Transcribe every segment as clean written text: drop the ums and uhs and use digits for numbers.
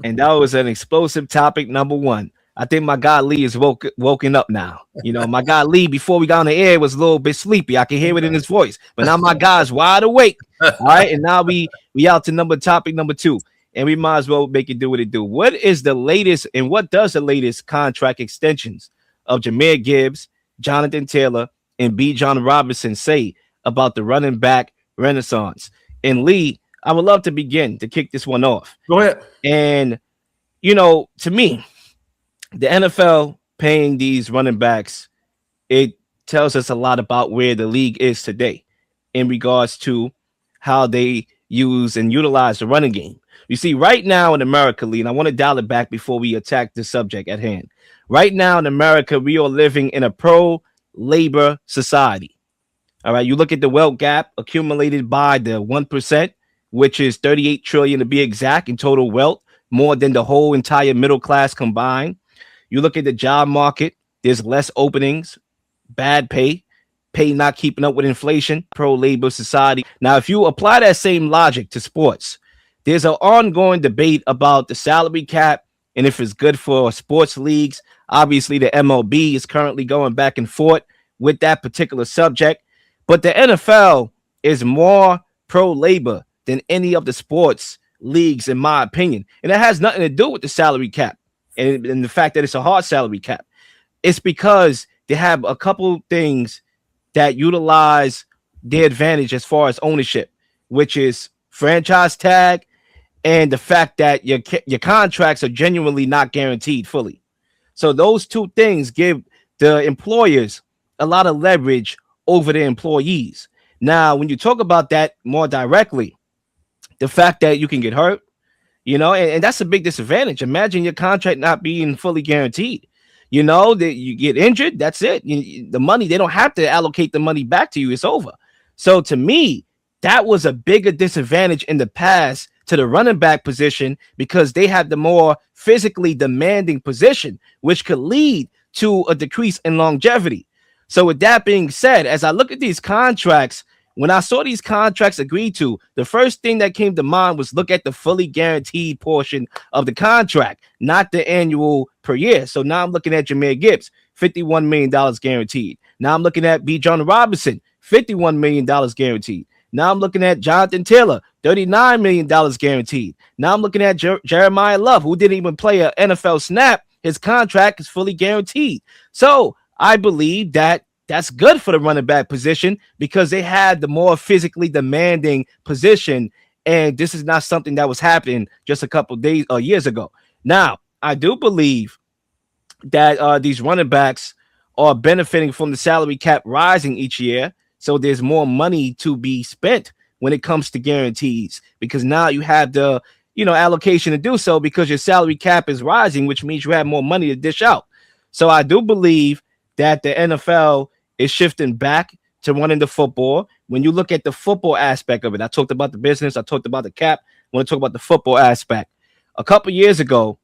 And that was an explosive topic number one. I think my guy Lee is woken up now. You know, my guy Lee, before we got on the air, was a little bit sleepy. I can hear it in his voice. But now my guy's wide awake. All right. And now we out to topic number two. And we might as well make it do what it do. What is the latest and what does the latest contract extensions of Jahmyr Gibbs, Jonathan Taylor, and Bijan Robinson say about the running back renaissance? And Lee, I would love to begin to kick this one off. Go ahead. And, you know, to me, the NFL paying these running backs, it tells us a lot about where the league is today in regards to how they use and utilize the running game. You see, right now in America, Lee, and I want to dial it back before we attack the subject at hand. Right now in America, we are living in a pro-labor society. All right, you look at the wealth gap accumulated by the 1%, which is 38 trillion to be exact in total wealth, more than the whole entire middle class combined. You look at the job market, there's less openings, bad pay not keeping up with inflation, pro-labor society. Now, if you apply that same logic to sports, there's an ongoing debate about the salary cap and if it's good for sports leagues. Obviously, the MLB is currently going back and forth with that particular subject. But the NFL is more pro-labor than any of the sports leagues, in my opinion. And it has nothing to do with the salary cap and the fact that it's a hard salary cap. It's because they have a couple things that utilize their advantage as far as ownership, which is franchise tag and the fact that your contracts are genuinely not guaranteed fully. So those two things give the employers a lot of leverage over their employees. Now, when you talk about that more directly, the fact that you can get hurt, you know, and that's a big disadvantage. Imagine your contract not being fully guaranteed. You know, that you get injured, that's it. The money, they don't have to allocate the money back to you. It's over. So to me, that was a bigger disadvantage in the past to the running back position because they have the more physically demanding position, which could lead to a decrease in longevity. So with that being said, as I look at these contracts, when I saw these contracts agreed to, the first thing that came to mind was look at the fully guaranteed portion of the contract, not the annual per year. So now I'm looking at Jahmyr Gibbs, $51 million guaranteed. Now I'm looking at Bijan Robinson, $51 million guaranteed. Now I'm looking at Jonathan Taylor, $39 million guaranteed. Now I'm looking at Jeremiah Love, who didn't even play an NFL snap. His contract is fully guaranteed. So I believe that that's good for the running back position because they had the more physically demanding position. And this is not something that was happening just a couple of days or years ago. Now, I do believe that these running backs are benefiting from the salary cap rising each year. So there's more money to be spent when it comes to guarantees because now you have the, allocation to do so because your salary cap is rising, which means you have more money to dish out. So I do believe that the NFL is shifting back to running the football. When you look at the football aspect of it, I talked about the business, I talked about the cap. I want to talk about the football aspect. A couple years ago,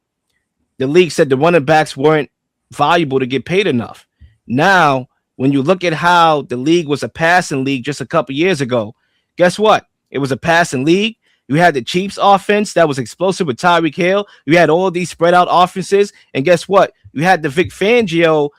the league said the running backs weren't valuable to get paid enough. Now, when you look at how the league was a passing league just a couple years ago, guess what? It was a passing league. You had the Chiefs offense that was explosive with Tyreek Hill. You had all these spread out offenses. And guess what? You had the Vic Fangio,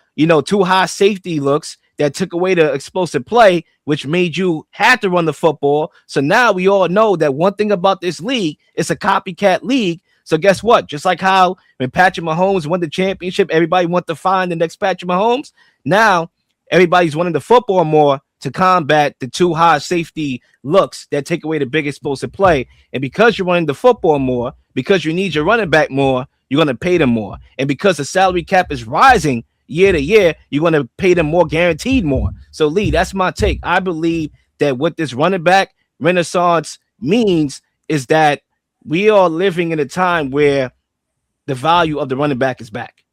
too high safety looks that took away the explosive play, which made you have to run the football. So now we all know that one thing about this league, it's a copycat league. So guess what? Just like how when Patrick Mahomes won the championship, everybody wanted to find the next Patrick Mahomes. Now everybody's running the football more to combat the too high safety looks that take away the big explosive play. And because you're running the football more, because you need your running back more, you're going to pay them more. And because the salary cap is rising year to year, you're going to pay them more, guaranteed more. So, Lee, that's my take. I believe that what this running back renaissance means is that we are living in a time where the value of the running back is back.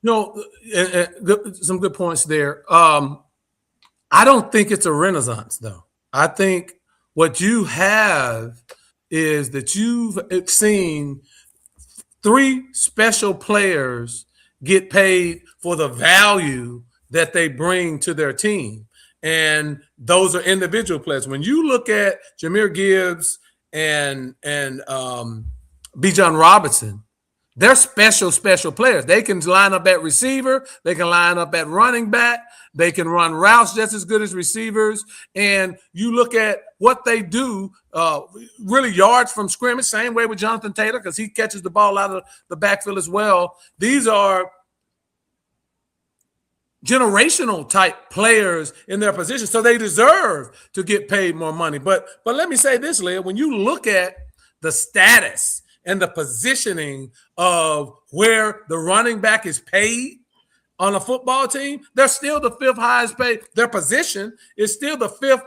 Some good points there. I don't think it's a renaissance, though. I think what you have is that you've seen three special players get paid for the value that they bring to their team. And those are individual players. When you look at Jahmyr Gibbs and Bijan Robinson. They're special players. They can line up at receiver. They can line up at running back. They can run routes just as good as receivers. And you look at what they do, really yards from scrimmage, same way with Jonathan Taylor, because he catches the ball out of the backfield as well. These are generational type players in their position, so they deserve to get paid more money. But let me say this, Leah, when you look at the status and the positioning of where the running back is paid on a football team, they're still the fifth highest paid. Their position is still the fifth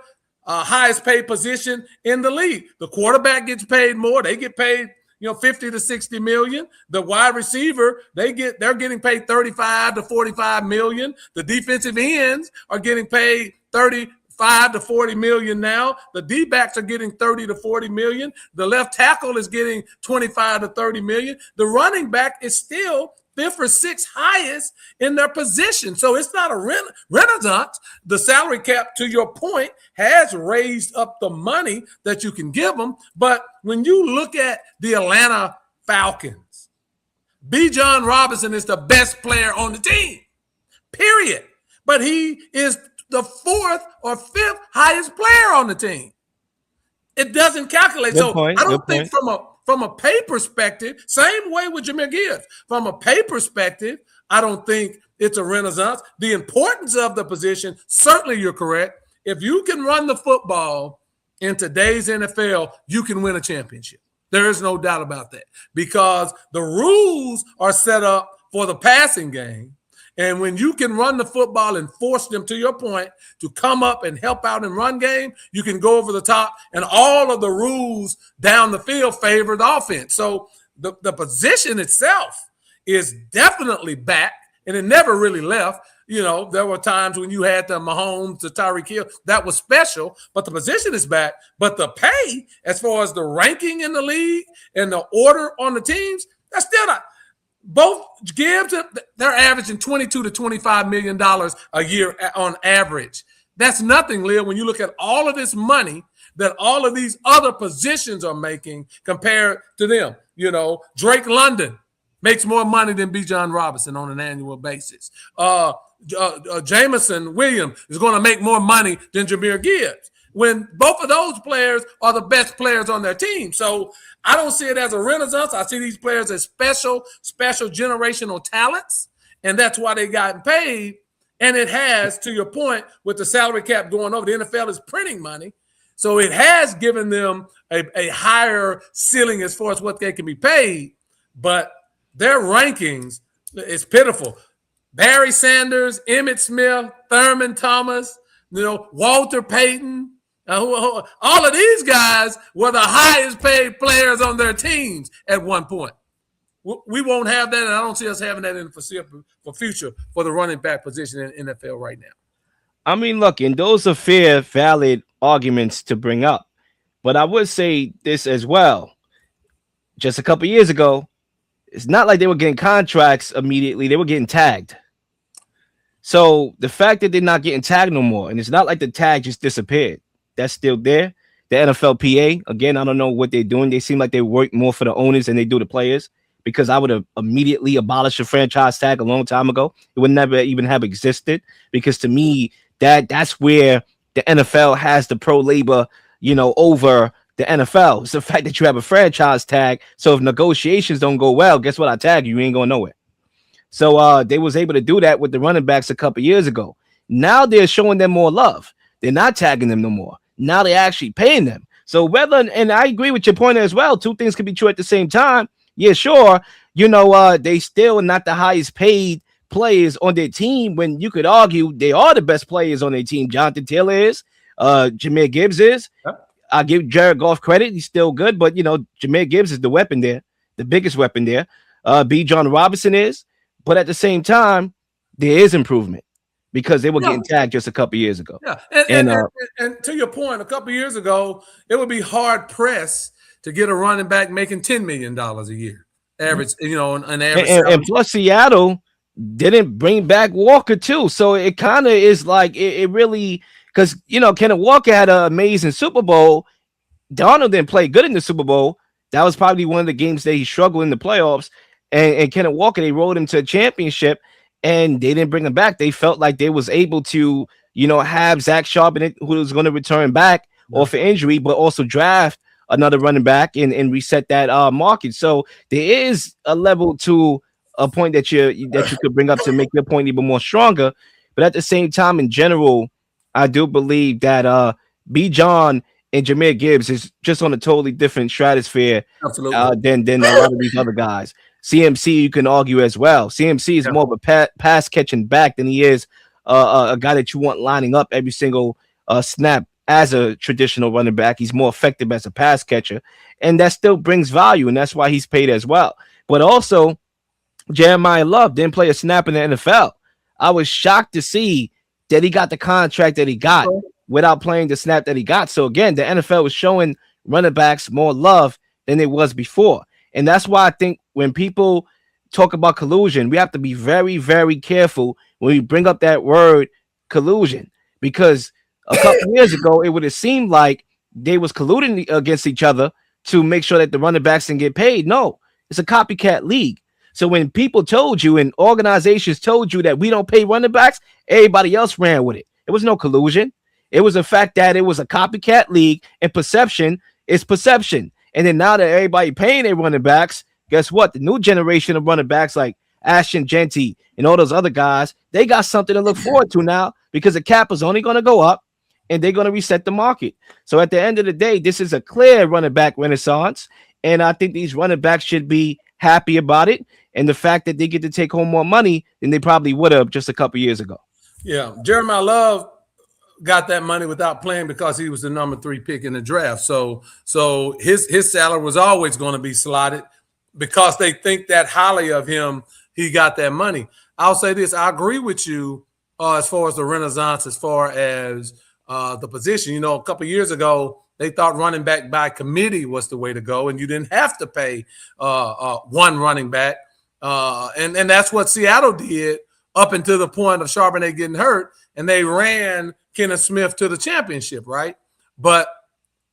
highest paid position in the league. The quarterback gets paid more. They get paid 50 to 60 million. The wide receiver, they're getting paid 35 to 45 million. The defensive ends are getting paid 35 to 40 million now. The D-backs are getting 30 to 40 million. The left tackle is getting 25 to 30 million. The running back is still fifth or sixth highest in their position. So it's not a renaissance. The salary cap, to your point, has raised up the money that you can give them. But when you look at the Atlanta Falcons, Bijan Robinson is the best player on the team, period. But he is the fourth or fifth highest player on the team. It doesn't calculate. Good point. I don't think from a pay perspective, same way with Jahmyr Gibbs. From a pay perspective, I don't think it's a renaissance. The importance of the position, certainly you're correct. If you can run the football in today's NFL, you can win a championship. There is no doubt about that, because the rules are set up for the passing game. And when you can run the football and force them, to your point, to come up and help out in run game, you can go over the top, and all of the rules down the field favor the offense. So the position itself is definitely back, and it never really left. There were times when you had the Mahomes, the Tyreek Hill, that was special, but the position is back. But the pay, as far as the ranking in the league and the order on the teams, that's still not. Both Gibbs, they're averaging $22 to $25 million a year on average. That's nothing, Leah, when you look at all of this money that all of these other positions are making compared to them. Drake London makes more money than Bijan Robinson on an annual basis. Jameson Williams is going to make more money than Jahmyr Gibbs, when both of those players are the best players on their team. So I don't see it as a renaissance. I see these players as special generational talents, and that's why they got paid. And it has, to your point, with the salary cap going over, the NFL is printing money. So it has given them a higher ceiling as far as what they can be paid, but their rankings is pitiful. Barry Sanders, Emmitt Smith, Thurman Thomas, Walter Payton, all of these guys were the highest paid players on their teams at one point. We won't have that, and I don't see us having that in the foreseeable future for the running back position in NFL right now. I mean, look, and those are fair, valid arguments to bring up. But I would say this as well. Just a couple of years ago, it's not like they were getting contracts immediately. They were getting tagged. So the fact that they're not getting tagged no more, and it's not like the tag just disappeared. That's still there. The NFLPA, again, I don't know what they're doing. They seem like they work more for the owners than they do the players, because I would have immediately abolished the franchise tag a long time ago. It would never even have existed, because to me, that's where the NFL has the pro labor, over the NFL. It's the fact that you have a franchise tag. So if negotiations don't go well, guess what? I tag you. You ain't going nowhere. So they was able to do that with the running backs a couple years ago. Now they're showing them more love. They're not tagging them no more. Now they're actually paying them. So whether, and I agree with your point as well, two things can be true at the same time. Yeah, sure. They still not the highest paid players on their team, when you could argue they are the best players on their team. Jonathan Taylor is, Jahmyr Gibbs is. I give Jared Goff credit. He's still good, but Jahmyr Gibbs is the weapon there, the biggest weapon there. Bijan Robinson is, but at the same time, there is improvement, because they were getting tagged just a couple years ago. Yeah, and to your point, a couple years ago, it would be hard pressed to get a running back making $10 million a year, average. An average. And plus, Seattle didn't bring back Walker too, so it kind of is like it really, because Kenneth Walker had an amazing Super Bowl. Darnold didn't play good in the Super Bowl. That was probably one of the games that he struggled in the playoffs. And Kenneth Walker, they rolled him to a championship, and they didn't bring him back. They felt like they was able to, have Zach Charbonnet, who was going to return back off an injury, but also draft another running back and reset that market. So there is a level to a point that you could bring up to make your point even more stronger. But at the same time, in general, I do believe that Bijan and Jahmyr Gibbs is just on a totally different stratosphere Absolutely. than a lot of these other guys. CMC, you can argue as well. CMC is more of a pass catching back than he is a guy that you want lining up every single snap as a traditional running back. He's more effective as a pass catcher, and that still brings value, and that's why he's paid as well. But also, Jeremiah Love didn't play a snap in the NFL. I was shocked to see that he got the contract that he got without playing the snap that he got. So again, the NFL was showing running backs more love than it was before. And that's why I think when people talk about collusion, we have to be very, very careful when we bring up that word collusion, because a couple years ago, it would have seemed like they was colluding against each other to make sure that the running backs didn't get paid. No, it's a copycat league. So when people told you and organizations told you that we don't pay running backs, everybody else ran with it. It was no collusion. It was the fact that it was a copycat league, and perception is perception. And then now that everybody paying their running backs, guess what? The new generation of running backs like Ashton Genty and all those other guys, they got something to look forward to now, because the cap is only going to go up and they're going to reset the market. So at the end of the day, this is a clear running back renaissance. And I think these running backs should be happy about it. And the fact that they get to take home more money than they probably would have just a couple years ago. Yeah. Jeremiah Love got that money without playing because he was the number 3 pick in the draft. So his salary was always going to be slotted because they think that highly of him. He got that money. I'll say this. I agree with you as far as the renaissance, as far as the position. A couple of years ago, they thought running back by committee was the way to go, and you didn't have to pay one running back. And that's what Seattle did up until the point of Charbonnet getting hurt, and they ran Kenneth Smith to the championship, right? But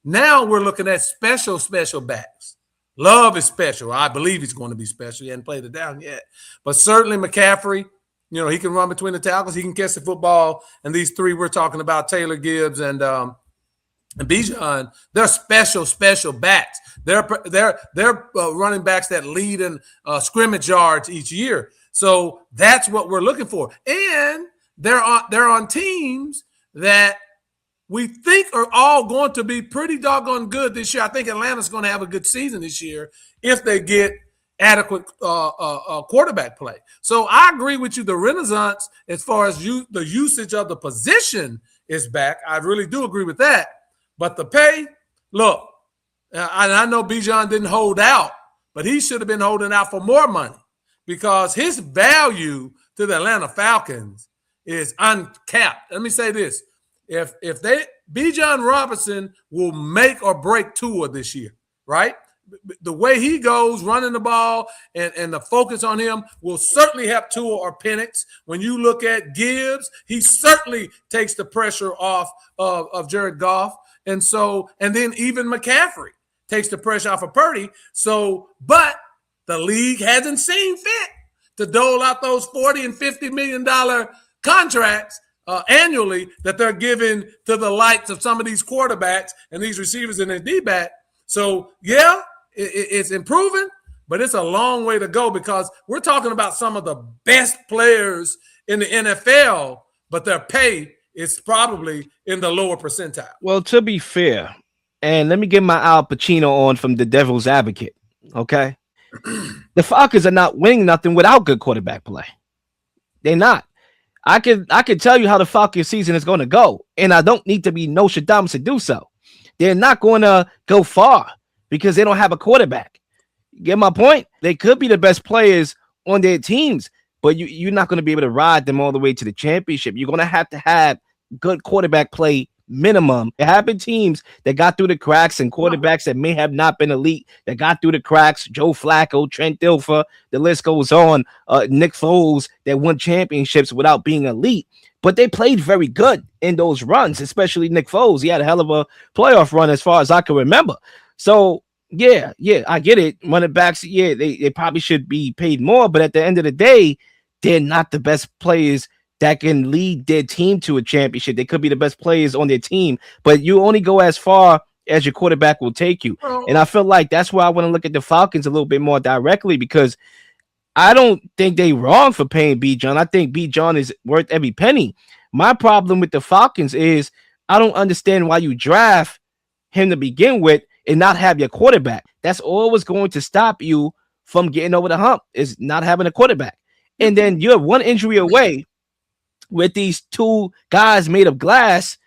now we're looking at special backs. Love is special. I believe he's going to be special. He hasn't played it down yet. But certainly McCaffrey, he can run between the tackles. He can catch the football. And these three we're talking about, Taylor, Gibbs, and Bijan, they're special backs. They're running backs that lead in scrimmage yards each year. So that's what we're looking for. And they're on teams that we think are all going to be pretty doggone good this year. I think Atlanta's going to have a good season this year if they get adequate quarterback play. So I agree with you. The renaissance, as far as the usage of the position, is back. I really do agree with that. But the pay, look, I know Bijan didn't hold out, but he should have been holding out for more money, because his value to the Atlanta Falcons is uncapped. Let me say this. If Bijan Robinson will make or break Tua this year, right? The way he goes running the ball and the focus on him will certainly help Tua or Penix. When you look at Gibbs, he certainly takes the pressure off of Jared Goff. And then even McCaffrey takes the pressure off of Purdy. But the league hasn't seen fit to dole out those $40 and $50 million contracts annually that they're giving to the likes of some of these quarterbacks and these receivers in their D-back. So, yeah, it's improving, but it's a long way to go, because we're talking about some of the best players in the NFL, but their pay is probably in the lower percentile. Well, to be fair, and let me get my Al Pacino on from the Devil's Advocate, okay? The Falcons are not winning nothing without good quarterback play. They're not. I could tell you how the Falcons season is going to go, and I don't need to be Nostradamus to do so. They're not going to go far because they don't have a quarterback. Get my point? They could be the best players on their teams, but you're not going to be able to ride them all the way to the championship. You're going to have good quarterback play minimum. There have been teams that got through the cracks and quarterbacks that may have not been elite that got through the cracks. Joe Flacco, Trent Dilfer, the list goes on. Nick Foles that won championships without being elite, but they played very good in those runs, especially Nick Foles. He had a hell of a playoff run as far as I can remember. So Yeah, I get it. Running backs, yeah, they probably should be paid more, but at the end of the day, they're not the best players that can lead their team to a championship. They could be the best players on their team, but you only go as far as your quarterback will take you. And I Well, feel like that's why I want to look at the Falcons a little bit more directly, because I don't think they wrong for paying B John. I think B John is worth every penny. My problem with the Falcons is I don't understand why you draft him to begin with and not have your quarterback. That's always going to stop you from getting over the hump, is not having a quarterback. you And can. then you're one injury away with these two guys made of glass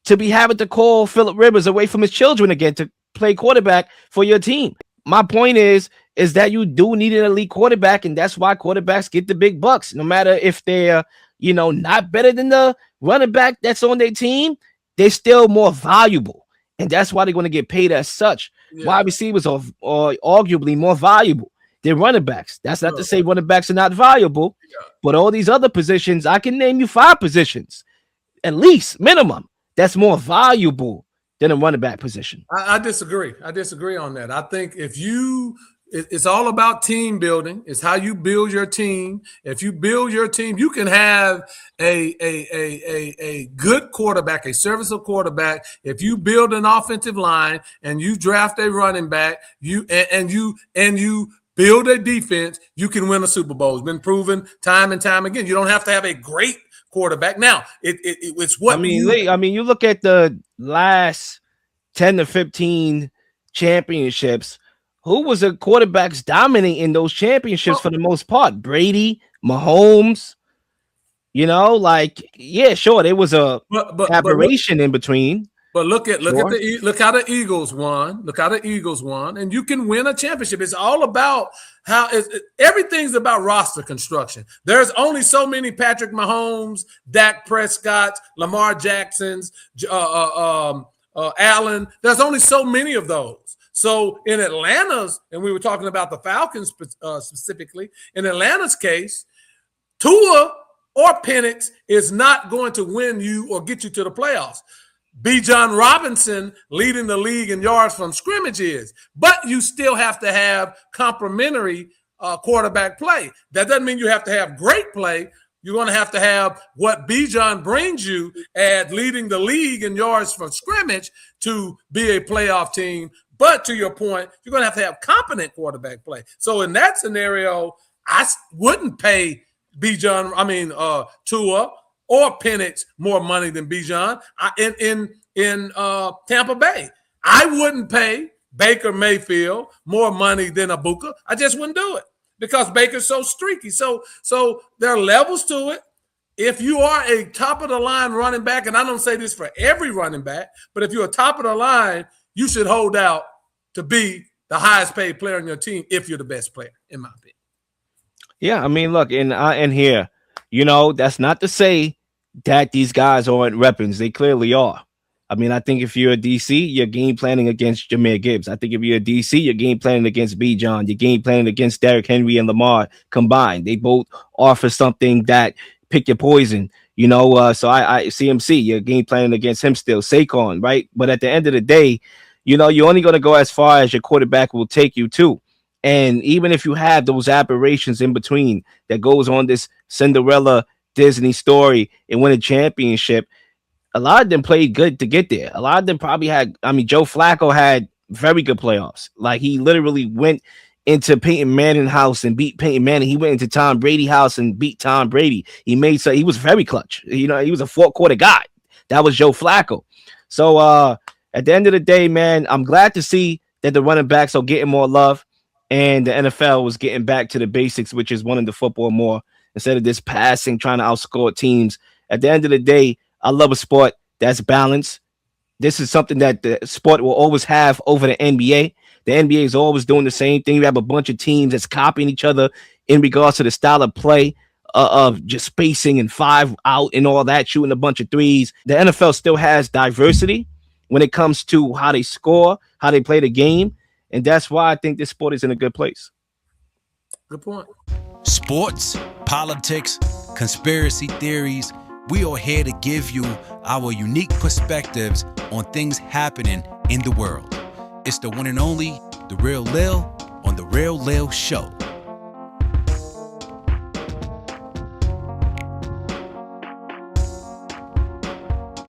to be having to call Philip Rivers away from his children again to play quarterback for your team. My point is that you do need an elite quarterback, and that's why quarterbacks get the big bucks, no matter if they're not better than the running back that's on their team. They're still more valuable, and that's why they're going to get paid as such. Yeah. Wide receivers are arguably more valuable than running backs. That's not to Look, say running backs are not valuable, yeah. but all these other positions, I can name you 5 positions at least minimum that's more valuable than a running back position. I disagree. I disagree on that. I think if you, it's all about team building. It's how you build your team. If you build your team, you can have a good quarterback, a serviceable quarterback. If you build an offensive line and you draft a running back, you build a defense, you can win a Super Bowl. It's been proven time and time again. You don't have to have a great quarterback. Now, it's what you look at the last 10 to 15 championships. Who was the quarterbacks dominating those championships for the most part? Brady, Mahomes. Yeah, sure, there was a aberration in between. But look Sure. look how the Eagles won. Look how the Eagles won, and you can win a championship. It's all about everything's about roster construction. There's only so many Patrick Mahomes, Dak Prescott's, Lamar Jackson's, Allen. There's only so many of those. So in Atlanta's, and we were talking about the Falcons specifically, in Atlanta's case, Tua or Penix is not going to win you or get you to the playoffs. Bijan Robinson leading the league in yards from scrimmage is, but you still have to have complementary quarterback play. That doesn't mean you have to have great play. You're going to have what Bijan brings you at leading the league in yards from scrimmage to be a playoff team. But to your point, you're going to have competent quarterback play. So in that scenario, I wouldn't pay Tua or Penix more money than Bijan in Tampa Bay. I wouldn't pay Baker Mayfield more money than Abuka. I just wouldn't do it because Baker's so streaky. So there are levels to it. If you are a top of the line running back, and I don't say this for every running back, but if you're a top of the line, you should hold out to be the highest paid player on your team if you're the best player, in my opinion. Yeah, I mean, look, and here, that's not to say that these guys aren't weapons. They clearly are. I mean, I think if you're a DC, you're game planning against Jahmyr Gibbs. I think if you're a DC, you're game planning against Bijan. You're game planning against Derrick Henry and Lamar combined. They both offer something that pick your poison. So I CMC, you're game planning against him still. Saquon, right? But at the end of the day, you're only going to go as far as your quarterback will take you to. And even if you have those aberrations in between that goes on this Cinderella Disney story and win a championship, a lot of them played good to get there. A lot of them probably Joe Flacco had very good playoffs. Like, he literally went into Peyton Manning house and beat Peyton Manning. He went into Tom Brady house and beat Tom Brady. He was very clutch. He was a fourth quarter guy. That was Joe Flacco. So at the end of the day, man, I'm glad to see that the running backs are getting more love. And the NFL was getting back to the basics, which is wanting the football more instead of this passing, trying to outscore teams. At the end of the day, I love a sport that's balanced. This is something that the sport will always have over the NBA. The NBA is always doing the same thing. You have a bunch of teams that's copying each other in regards to the style of play of just spacing and 5 out and all that, shooting a bunch of threes. The NFL still has diversity when it comes to how they score, how they play the game. And that's why I think this sport is in a good place. Good point. Sports, politics, conspiracy theories. We are here to give you our unique perspectives on things happening in the world. It's the one and only The Real Lil on The Real Lil Show.